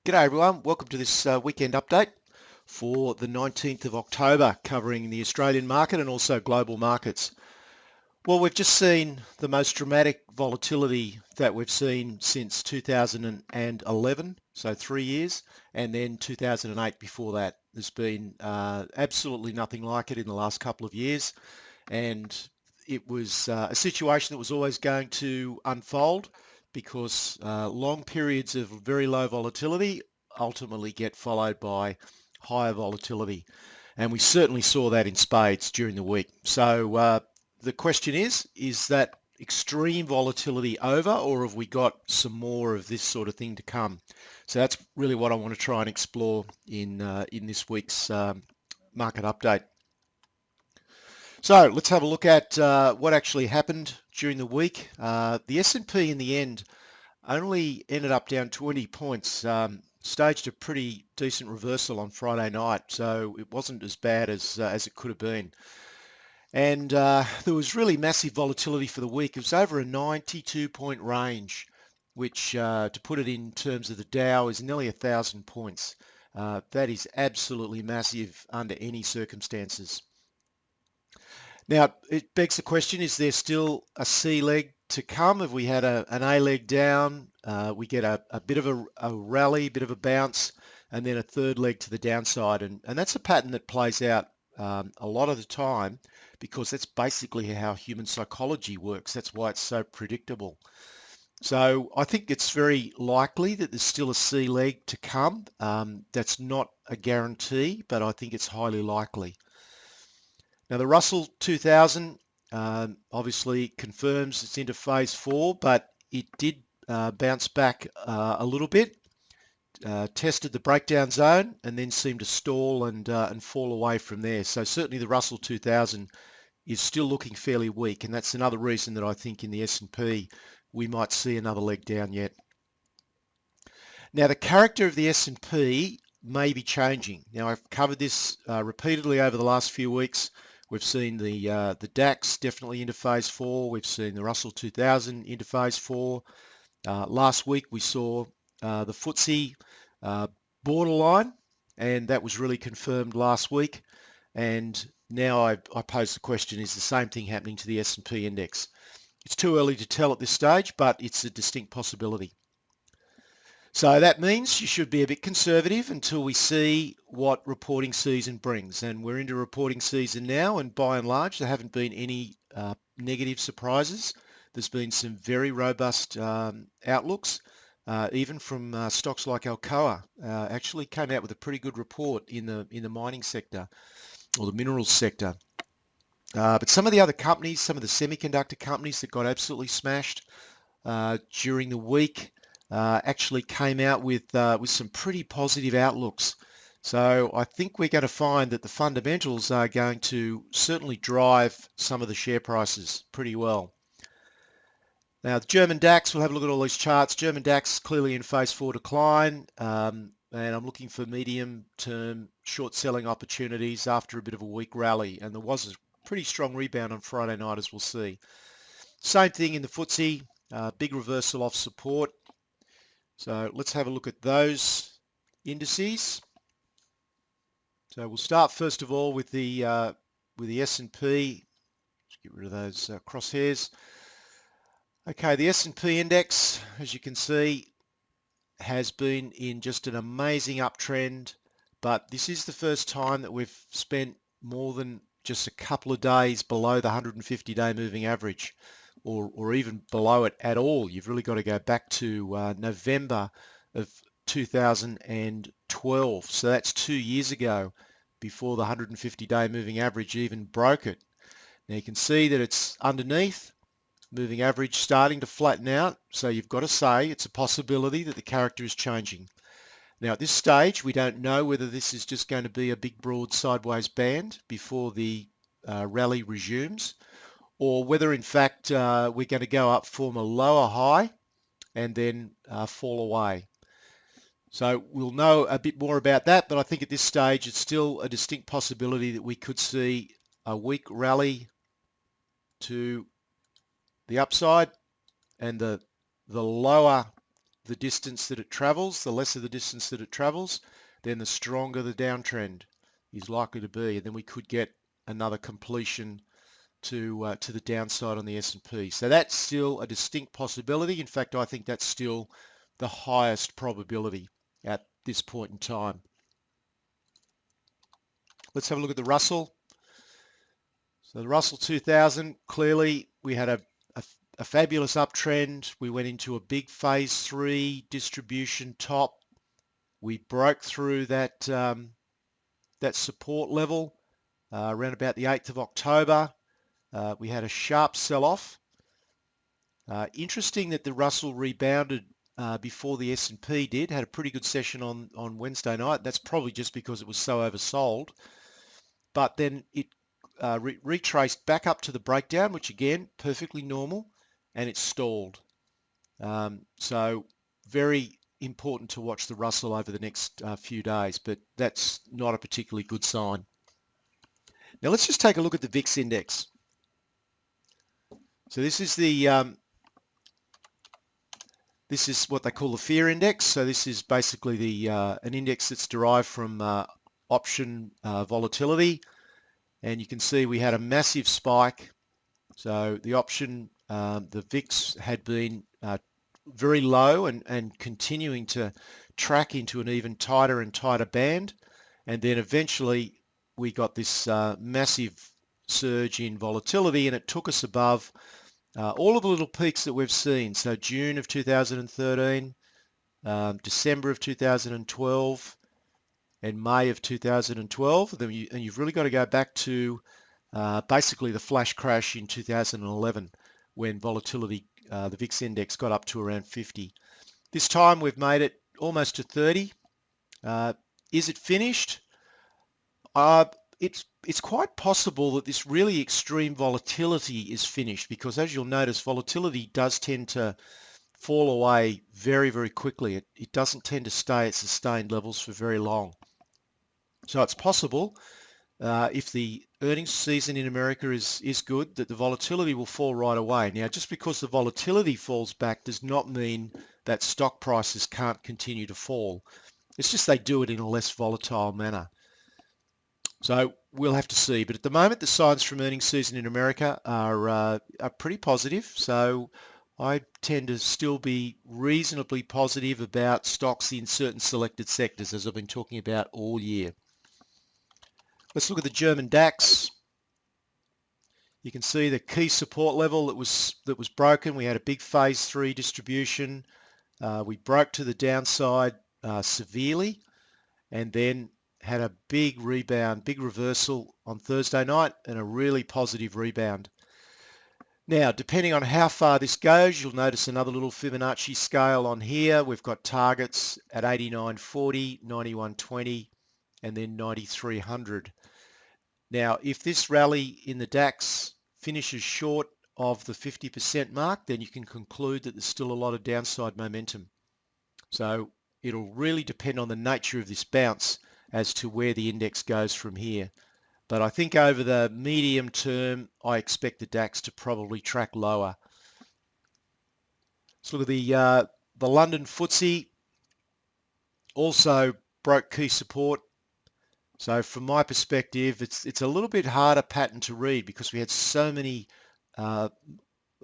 G'day everyone, welcome to this weekend update for the 19th of October, covering the Australian market and also global markets. Well, we've just seen the most dramatic volatility that we've seen since 2011, so 3 years, and then 2008 before that. There's been absolutely nothing like it in the last couple of years, and it was a situation that was always going to unfold because long periods of very low volatility ultimately get followed by higher volatility. And we certainly saw that in spades during the week. So the question is that extreme volatility over, or have we got some more of this sort of thing to come? So that's really what I want to try and explore in this week's market update. So let's have a look at what actually happened during the week. The S&P in the end only ended up down 20 points, staged a pretty decent reversal on Friday night, so it wasn't as bad as it could have been. And there was really massive volatility for the week. It was over a 92-point range, which, to put it in terms of the Dow, is nearly 1,000 points. That is absolutely massive under any circumstances. Now, it begs the question, is there still a C leg to come? Have we had an A leg down? We get a bit of a rally, bit of a bounce, and then a third leg to the downside. And that's a pattern that plays out a lot of the time because that's basically how human psychology works. That's why it's so predictable. So I think it's very likely that there's still a C leg to come. That's not a guarantee, but I think it's highly likely. Now the Russell 2000 obviously confirms it's into phase 4, but it did bounce back a little bit, tested the breakdown zone, and then seemed to stall and fall away from there. So certainly the Russell 2000 is still looking fairly weak, and that's another reason that I think in the S&P we might see another leg down yet. Now the character of the S&P may be changing. Now I've covered this repeatedly over the last few weeks. We've seen the DAX definitely into phase 4. We've seen the Russell 2000 into phase 4. Last week we saw the FTSE borderline, and that was really confirmed last week. And now I pose the question, is the same thing happening to the S&P index? It's too early to tell at this stage, but it's a distinct possibility. So that means you should be a bit conservative until we see what reporting season brings. And we're into reporting season now, and by and large, there haven't been any negative surprises. There's been some very robust outlooks, even from stocks like Alcoa. Actually came out with a pretty good report in the mining sector or the minerals sector. But some of the other companies, some of the semiconductor companies that got absolutely smashed during the week, actually came out with some pretty positive outlooks. So I think we're going to find that the fundamentals are going to certainly drive some of the share prices pretty well. Now the German DAX, we'll have a look at all these charts. German DAX clearly in phase 4 decline, and I'm looking for medium-term short selling opportunities after a bit of a weak rally, and there was a pretty strong rebound on Friday night, as we'll see. Same thing in the FTSE, big reversal off support. So let's have a look at those indices. So we'll start first of all with the S&P. Just get rid of those crosshairs. Okay, the S&P index, as you can see, has been in just an amazing uptrend, but this is the first time that we've spent more than just a couple of days below the 150-day moving average, or even below it at all. You've really got to go back to November of 2012. So that's 2 years ago before the 150-day moving average even broke it. Now you can see that it's underneath. Moving average starting to flatten out. So you've got to say it's a possibility that the character is changing. Now at this stage, we don't know whether this is just going to be a big broad sideways band before the rally resumes, or whether in fact we're going to go up, form a lower high, and then fall away. So we'll know a bit more about that, but I think at this stage it's still a distinct possibility that we could see a weak rally to the upside, and the lower the distance that it travels, the lesser the distance that it travels, then the stronger the downtrend is likely to be. And then we could get another completion to the downside on the S&P. So that's still a distinct possibility. In fact, I think that's still the highest probability at this point in time. Let's have a look at the Russell. So the Russell 2000, clearly we had a fabulous uptrend. We went into a big phase 3 distribution top. We broke through that that support level around about the 8th of October. We had a sharp sell-off. Interesting that the Russell rebounded before the S&P did. Had a pretty good session on Wednesday night. That's probably just because it was so oversold. But then it retraced back up to the breakdown, which again, perfectly normal, and it stalled. So very important to watch the Russell over the next few days, but that's not a particularly good sign. Now let's just take a look at the VIX index. So this is this is what they call the fear index. So this is basically the an index that's derived from option volatility, and you can see we had a massive spike. So the option, the VIX had been very low and continuing to track into an even tighter and tighter band, and then eventually we got this massive surge in volatility, and it took us above all of the little peaks that we've seen. So June of 2013, December of 2012, and May of 2012. And you've really got to go back to basically the flash crash in 2011 when volatility, the VIX index got up to around 50. This time we've made it almost to 30. Is it finished? It's quite possible that this really extreme volatility is finished, because as you'll notice, volatility does tend to fall away very, very quickly. It doesn't tend to stay at sustained levels for very long. So it's possible if the earnings season in America is good, that the volatility will fall right away. Now, just because the volatility falls back does not mean that stock prices can't continue to fall. It's just they do it in a less volatile manner. So we'll have to see. But at the moment, the signs from earnings season in America are pretty positive. So I tend to still be reasonably positive about stocks in certain selected sectors, as I've been talking about all year. Let's look at the German DAX. You can see the key support level that was broken. We had a big phase 3 distribution. We broke to the downside severely, and then had a big rebound, big reversal on Thursday night, and a really positive rebound. Now, depending on how far this goes, you'll notice another little Fibonacci scale on here. We've got targets at 89.40, 91.20, and then 9300. Now, if this rally in the DAX finishes short of the 50% mark, then you can conclude that there's still a lot of downside momentum. So it'll really depend on the nature of this bounce as to where the index goes from here. But I think over the medium term, I expect the DAX to probably track lower. Let's look at the London FTSE. Also broke key support. So from my perspective, it's a little bit harder pattern to read, because we had so many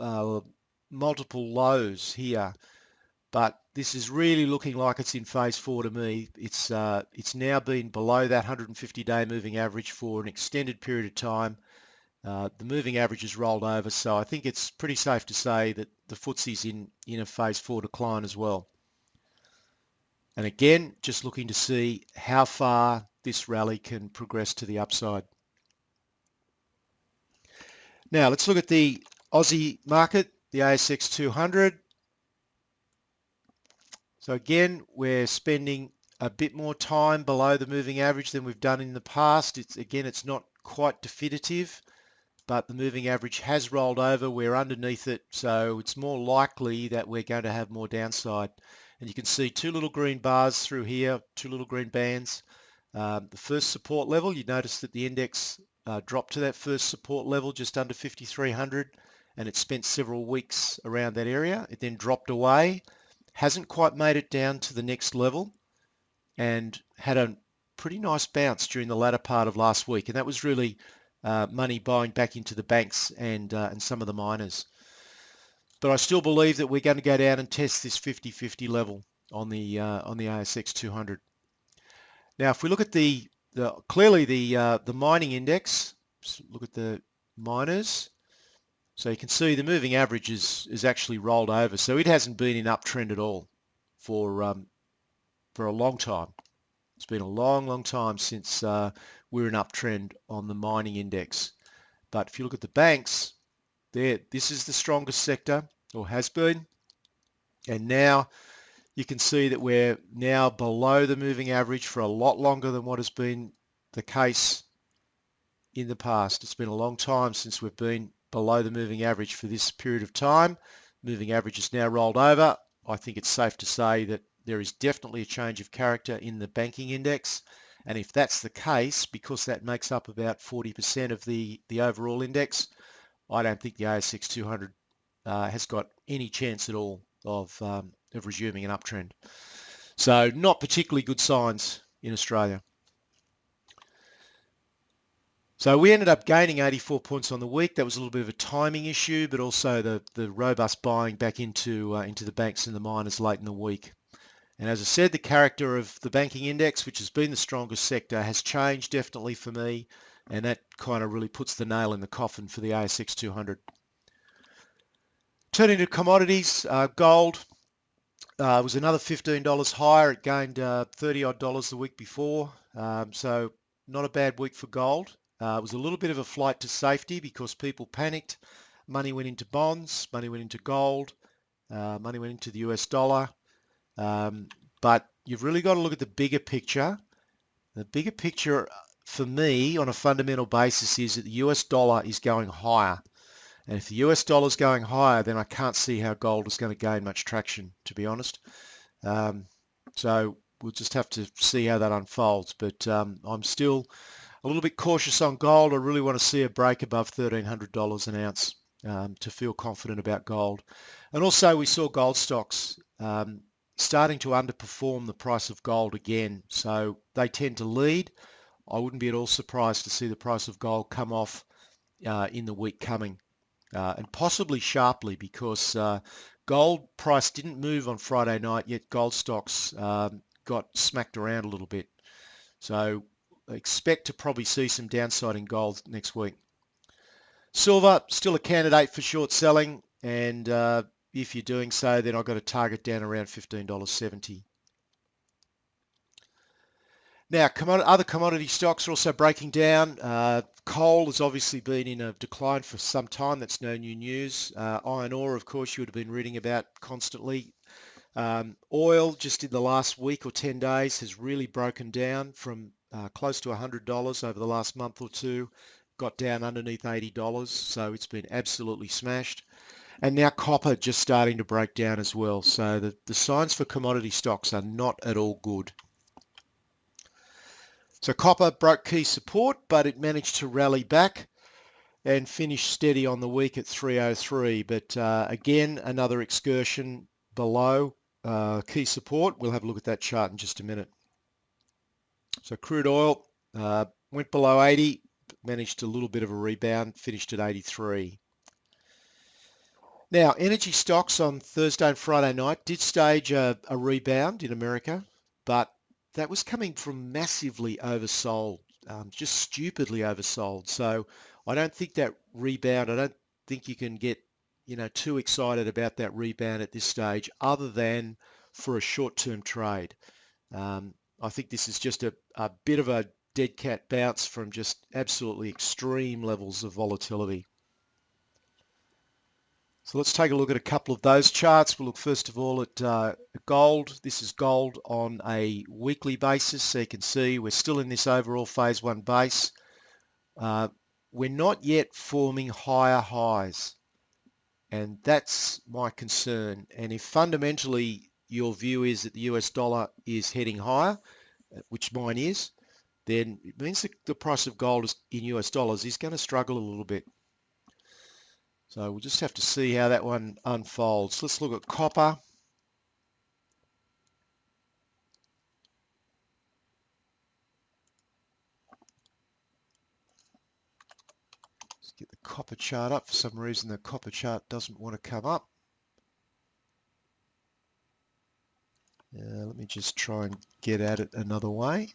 multiple lows here. But this is really looking like it's in phase 4 to me. It's now been below that 150-day moving average for an extended period of time. The moving average has rolled over, so I think it's pretty safe to say that the FTSE's in a phase 4 decline as well. And again, just looking to see how far this rally can progress to the upside. Now let's look at the Aussie market, the ASX 200. So again, we're spending a bit more time below the moving average than we've done in the past. It's not quite definitive, but the moving average has rolled over. We're underneath it, so it's more likely that we're going to have more downside. And you can see two little green bars through here, two little green bands. The first support level, you notice that the index dropped to that first support level just under 5,300, and it spent several weeks around that area. It then dropped away, hasn't quite made it down to the next level and had a pretty nice bounce during the latter part of last week. And that was really money buying back into the banks and some of the miners. But I still believe that we're going to go down and test this 50-50 level on the ASX 200. Now, if we look at clearly the mining index, look at the miners. So you can see the moving average is actually rolled over. So it hasn't been in uptrend at all for a long time. It's been a long, long time since we're in uptrend on the mining index. But if you look at the banks, this is the strongest sector, or has been. And now you can see that we're now below the moving average for a lot longer than what has been the case in the past. It's been a long time since we've been below the moving average for this period of time. Moving average is now rolled over. I think it's safe to say that there is definitely a change of character in the banking index. And if that's the case, because that makes up about 40% of the overall index, I don't think the ASX 200 has got any chance at all of resuming an uptrend. So not particularly good signs in Australia. So we ended up gaining 84 points on the week. That was a little bit of a timing issue, but also the robust buying back into the banks and the miners late in the week. And as I said, the character of the banking index, which has been the strongest sector, has changed definitely for me, and that kind of really puts the nail in the coffin for the ASX 200. Turning to commodities, gold was another $15 higher. It gained 30 odd dollars the week before, so not a bad week for gold. It was a little bit of a flight to safety because people panicked. Money went into bonds, money went into gold, money went into the US dollar. But you've really got to look at the bigger picture. The bigger picture for me on a fundamental basis is that the US dollar is going higher. And if the US dollar is going higher, then I can't see how gold is going to gain much traction, to be honest. So we'll just have to see how that unfolds. But I'm still a little bit cautious on gold. I really want to see a break above $1,300 an ounce to feel confident about gold. And also we saw gold stocks starting to underperform the price of gold again. So they tend to lead. I wouldn't be at all surprised to see the price of gold come off in the week coming, and possibly sharply, because gold price didn't move on Friday night, yet gold stocks got smacked around a little bit. So expect to probably see some downside in gold next week. Silver, still a candidate for short selling, and if you're doing so, then I've got a target down around $15.70. Now, other commodity stocks are also breaking down. Coal has obviously been in a decline for some time. That's no new news. Iron ore, of course, you would have been reading about constantly. Oil, just in the last week or 10 days, has really broken down from close to $100 over the last month or two. Got down underneath $80, so it's been absolutely smashed. And now copper just starting to break down as well. So the signs for commodity stocks are not at all good. So copper broke key support, but it managed to rally back and finish steady on the week at 303. But again, another excursion below key support. We'll have a look at that chart in just a minute. So crude oil went below 80, managed a little bit of a rebound, finished at 83. Now, energy stocks on Thursday and Friday night did stage a rebound in America, but that was coming from massively oversold, just stupidly oversold. So I don't think that rebound, I don't think you can get, too excited about that rebound at this stage, other than for a short-term trade. I think this is just a bit of a dead cat bounce from just absolutely extreme levels of volatility. So let's take a look at a couple of those charts. We'll look first of all at gold. This is gold on a weekly basis. So you can see we're still in this overall phase one base. We're not yet forming higher highs. And that's my concern. And if fundamentally your view is that the US dollar is heading higher, which mine is, then it means that the price of gold in US dollars is going to struggle a little bit. So we'll just have to see how that one unfolds. Let's look at copper. Get the copper chart up. For some reason, the copper chart doesn't want to come up. Let me just try and get at it another way.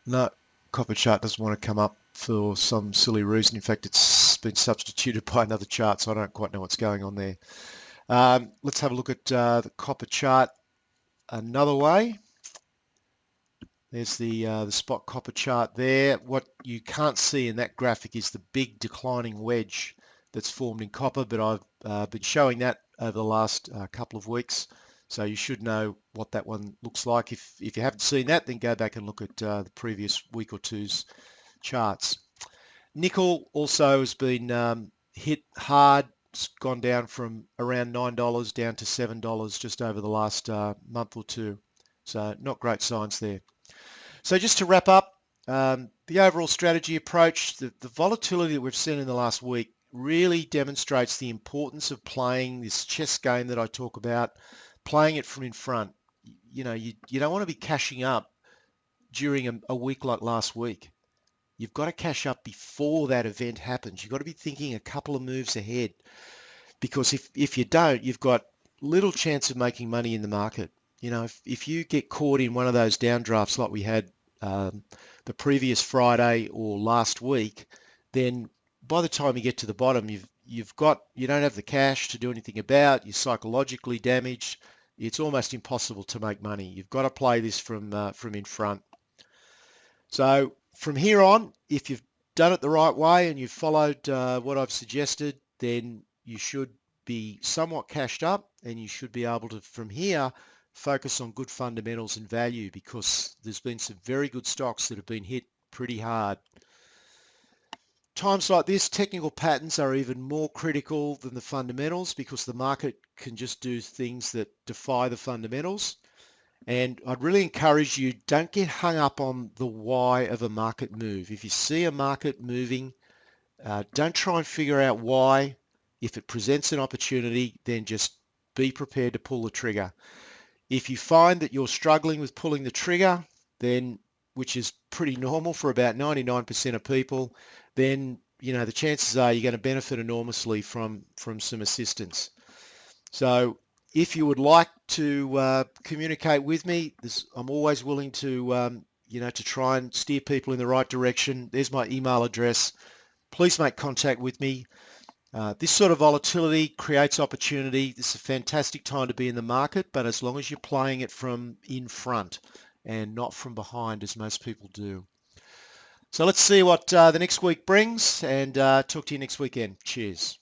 No, copper chart doesn't want to come up for some silly reason. In fact, it's been substituted by another chart, so I don't quite know what's going on there. Let's have a look at the copper chart another way. There's the spot copper chart there. What you can't see in that graphic is the big declining wedge that's formed in copper, but I've been showing that over the last couple of weeks. So you should know what that one looks like. If you haven't seen that, then go back and look at the previous week or two's charts. Nickel also has been hit hard. It's gone down from around $9 down to $7 just over the last month or two. So not great signs there. So just to wrap up, the overall strategy approach, the volatility that we've seen in the last week really demonstrates the importance of playing this chess game that I talk about, playing it from in front. You know, you don't want to be cashing up during a week like last week. You've got to cash up before that event happens. You've got to be thinking a couple of moves ahead, because if you don't, you've got little chance of making money in the market. You know, if you get caught in one of those downdrafts like we had the previous Friday or last week, then by the time you get to the bottom, you don't have the cash to do anything about. You're psychologically damaged. It's almost impossible to make money. You've got to play this from in front. So from here on, if you've done it the right way and you've followed what I've suggested, then you should be somewhat cashed up, and you should be able to, from here, focus on good fundamentals and value, because there's been some very good stocks that have been hit pretty hard. Times like this, technical patterns are even more critical than the fundamentals, because the market can just do things that defy the fundamentals. And I'd really encourage you, don't get hung up on the why of a market move. If you see a market moving, don't try and figure out why. If it presents an opportunity, then just be prepared to pull the trigger. If you find that you're struggling with pulling the trigger, then, which is pretty normal for about 99% of people, then the chances are you're going to benefit enormously from some assistance. So if you would like to communicate with me, I'm always willing to to try and steer people in the right direction. There's my email address. Please make contact with me. This sort of volatility creates opportunity. This is a fantastic time to be in the market, but as long as you're playing it from in front and not from behind, as most people do. So let's see what the next week brings, and talk to you next weekend. Cheers.